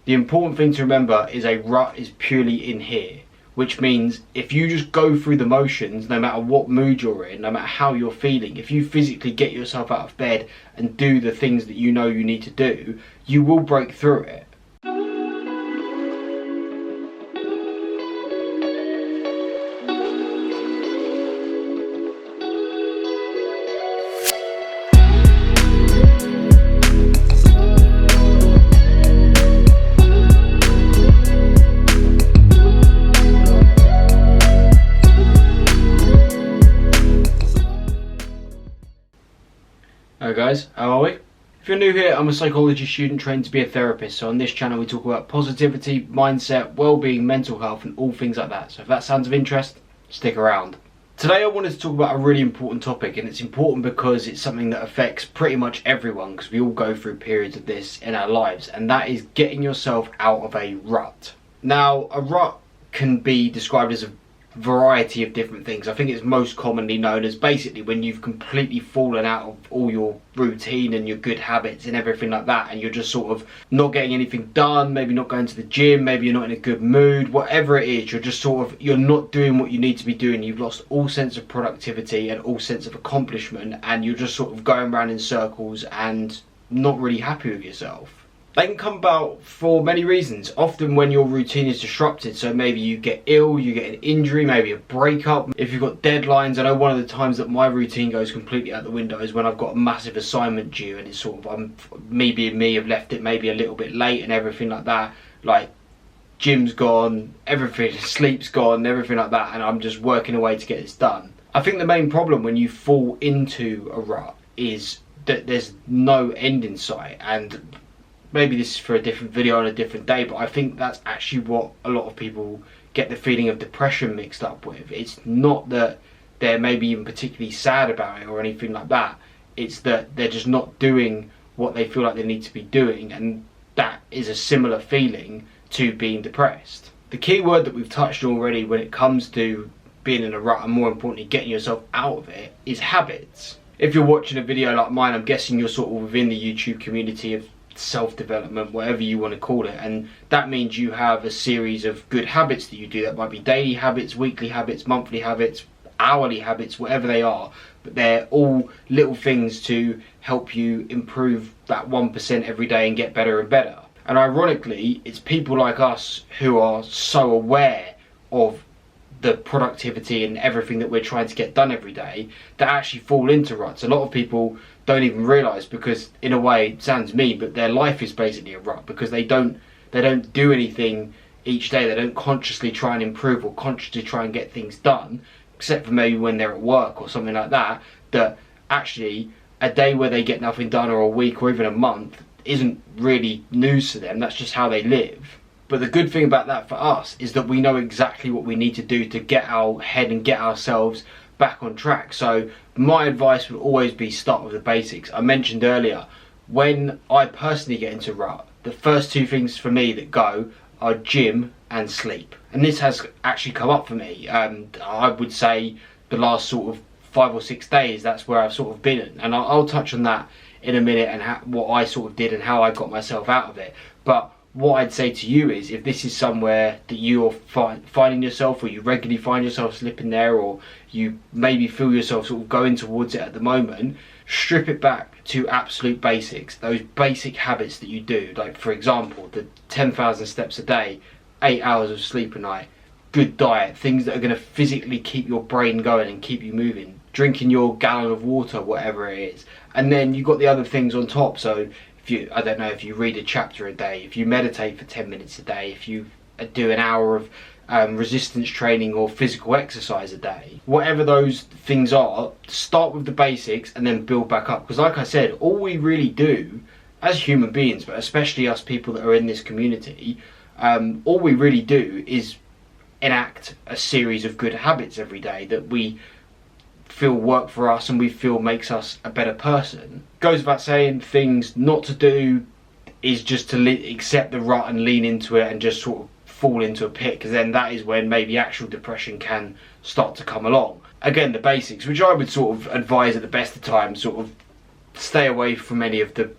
The important thing to remember is a rut is purely in here, which means if you just go through the motions, no matter what mood you're in, no matter how you're feeling, if you physically get yourself out of bed and do the things that you know you need to do, you will break through it. Hello guys, how are we? If you're new here, I'm a psychology student trained to be a therapist, so on this channel we talk about positivity, mindset, well-being, mental health and all things like that. So if that sounds of interest, stick around. Today I wanted to talk about a really important topic, and it's important because it's something that affects pretty much everyone, because we all go through periods of this in our lives, and that is getting yourself out of a rut. Now, a rut can be described as a variety of different things. I think it's most commonly known as basically when you've completely fallen out of all your routine and your good habits and everything like that, and you're just sort of not getting anything done, maybe not going to the gym, maybe you're not in a good mood, whatever it is, you're just sort of, you're not doing what you need to be doing, you've lost all sense of productivity and all sense of accomplishment, and you're just sort of going around in circles and not really happy with yourself. They can come about for many reasons, often when your routine is disrupted. So maybe you get ill, you get an injury, maybe a breakup. If you've got deadlines, I know one of the times that my routine goes completely out the window is when I've got a massive assignment due, and it's sort of, me being me, I've left it maybe a little bit late and everything like that. Like, gym's gone, everything, sleep's gone, everything like that, and I'm just working away to get this done. I think the main problem when you fall into a rut is that there's no end in sight, and maybe this is for a different video on a different day, but I think that's actually what a lot of people get the feeling of depression mixed up with. It's not that they're maybe even particularly sad about it or anything like that. It's that they're just not doing what they feel like they need to be doing, and that is a similar feeling to being depressed. The key word that we've touched on already when it comes to being in a rut, and more importantly getting yourself out of it, is habits. If you're watching a video like mine, I'm guessing you're sort of within the YouTube community of self-development, whatever you want to call it, and that means you have a series of good habits that you do. That might be daily habits, weekly habits, monthly habits, hourly habits, whatever they are, but they're all little things to help you improve that 1% every day and get better and better. And ironically, it's people like us who are so aware of the productivity and everything that we're trying to get done every day that actually fall into ruts. A lot of people don't even realise, because in a way it sounds mean, but their life is basically a rut, because they don't do anything each day. They don't consciously try and improve or consciously try and get things done, except for maybe when they're at work or something like that. That actually a day where they get nothing done, or a week or even a month, isn't really news to them. That's just how they live. But the good thing about that for us is that we know exactly what we need to do to get our head and get ourselves back on track. So my advice would always be start with the basics. I mentioned earlier, when I personally get into rut, the first two things for me that go are gym and sleep. And this has actually come up for me. I would say the last sort of 5 or 6 days, that's where I've sort of been. And I'll touch on that in a minute, and what I sort of did and how I got myself out of it. But what I'd say to you is, if this is somewhere that you're finding yourself, or you regularly find yourself slipping there, or you maybe feel yourself sort of going towards it at the moment, strip it back to absolute basics. Those basic habits that you do, like for example, the 10,000 steps a day, 8 hours of sleep a night, good diet, things that are going to physically keep your brain going and keep you moving, drinking your gallon of water, whatever it is. And then you've got the other things on top. So I don't know, if you read a chapter a day, if you meditate for 10 minutes a day, if you do an hour of resistance training or physical exercise a day, whatever those things are, start with the basics and then build back up. Because like I said, all we really do as human beings, but especially us people that are in this community, all we really do is enact a series of good habits every day that we feel work for us and we feel makes us a better person. Goes without saying, things not to do is just to accept the rut and lean into it and just sort of fall into a pit, because then that is when maybe actual depression can start to come along. Again, the basics, which I would sort of advise at the best of times, sort of stay away from any of the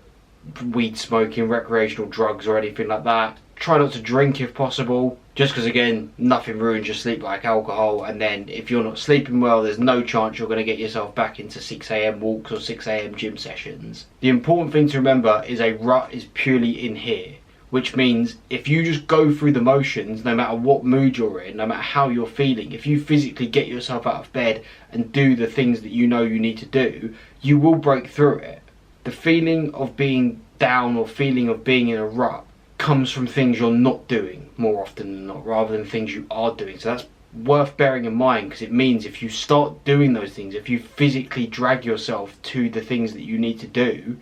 weed smoking, recreational drugs or anything like that. Try not to drink if possible, just because again, nothing ruins your sleep like alcohol, and then if you're not sleeping well, there's no chance you're going to get yourself back into 6 a.m. walks or 6 a.m. gym sessions. The important thing to remember is a rut is purely in here, which means if you just go through the motions, no matter what mood you're in, no matter how you're feeling, if you physically get yourself out of bed and do the things that you know you need to do, you will break through it. The feeling of being down or feeling of being in a rut comes from things you're not doing more often than not, rather than things you are doing. So that's worth bearing in mind, because it means if you start doing those things, if you physically drag yourself to the things that you need to do,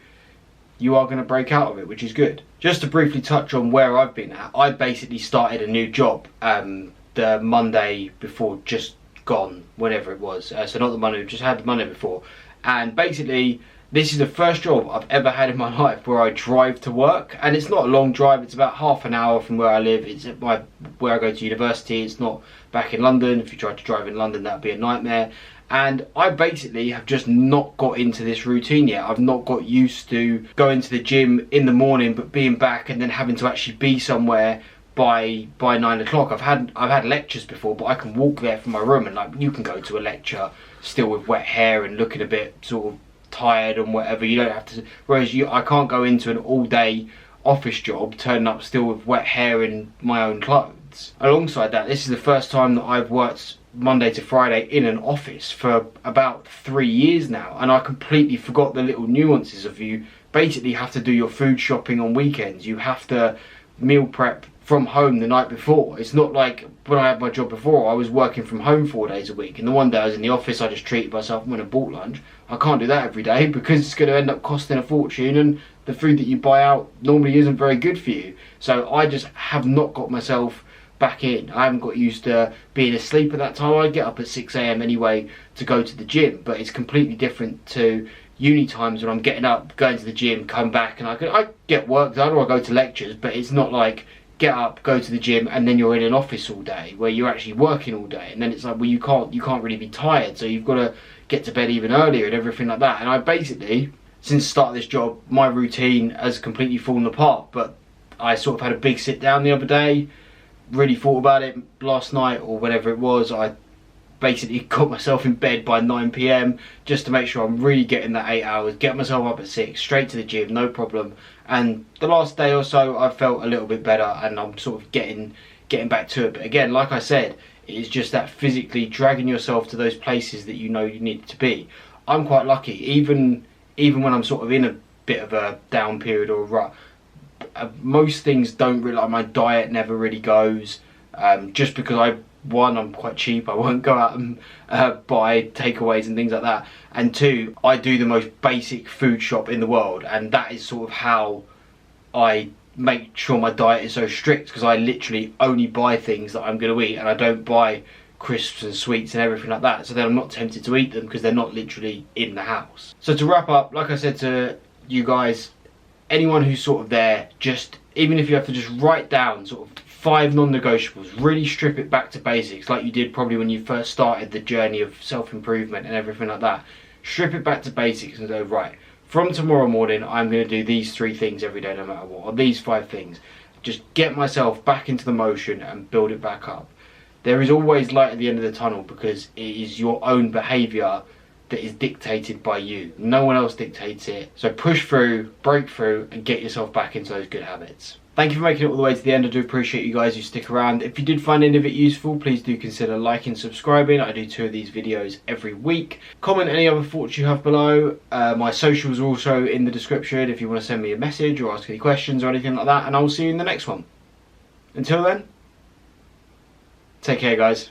you are going to break out of it, which is good. Just to briefly touch on where I've been at, I basically started a new job the Monday before just gone, whenever it was. So not the Monday, just had the Monday before. And basically, this is the first job I've ever had in my life where I drive to work, and it's not a long drive. It's about half an hour from where I live. It's at where I go to university. It's not back in London. If you tried to drive in London, that'd be a nightmare. And I basically have just not got into this routine yet. I've not got used to going to the gym in the morning, but being back and then having to actually be somewhere by 9 o'clock. I've had lectures before, but I can walk there from my room, and like you can go to a lecture still with wet hair and looking a bit sort of tired and whatever. You don't have to, whereas I can't go into an all-day office job turning up still with wet hair in my own clothes. Alongside that, this is the first time that I've worked Monday to Friday in an office for about 3 years now, and I completely forgot the little nuances of you basically have to do your food shopping on weekends. You have to meal prep from home the night before. It's not like when I had my job before, I was working from home 4 days a week, and the one day I was in the office, I just treated myself and went and bought lunch. I can't do that every day because it's going to end up costing a fortune, and the food that you buy out normally isn't very good for you. So I just have not got myself back in. I haven't got used to being asleep at that time. I get up at 6 a.m. anyway to go to the gym, but it's completely different to uni times when I'm getting up, going to the gym, come back, and I get work done or I go to lectures, but it's not like get up, go to the gym, and then you're in an office all day where you're actually working all day, and then it's like, well, you can't really be tired, so you've got to get to bed even earlier and everything like that. And I basically, since the start of this job, my routine has completely fallen apart. But I sort of had a big sit down the other day, really thought about it last night or whatever it was. I basically got myself in bed by 9 p.m. just to make sure I'm really getting that 8 hours, get myself up at 6, straight to the gym, no problem. And the last day or so I felt a little bit better, and I'm sort of getting back to it. But again, like I said, it is just that physically dragging yourself to those places that you know you need to be. I'm quite lucky, even when I'm sort of in a bit of a down period or a rut, most things don't really, like my diet never really goes, just because I'm quite cheap. I won't go out and buy takeaways and things like that. And two, I do the most basic food shop in the world, and that is sort of how I make sure my diet is so strict, because I literally only buy things that I'm going to eat, and I don't buy crisps and sweets and everything like that, so then I'm not tempted to eat them because they're not literally in the house. So to wrap up, like I said to you guys, anyone who's sort of there, just even if you have to just write down sort of 5 non-negotiables, really strip it back to basics like you did probably when you first started the journey of self-improvement and everything like that. Strip it back to basics and go, right, from tomorrow morning I'm going to do these 3 things every day no matter what, or these 5 things. Just get myself back into the motion and build it back up. There is always light at the end of the tunnel, because it is your own behaviour that is dictated by you. No one else dictates it. So push through, break through, and get yourself back into those good habits. Thank you for making it all the way to the end. I do appreciate you guys who stick around. If you did find any of it useful, please do consider liking and subscribing. I do 2 of these videos every week. Comment any other thoughts you have below. My socials are also in the description if you want to send me a message or ask any questions or anything like that. And I will see you in the next one. Until then, take care, guys.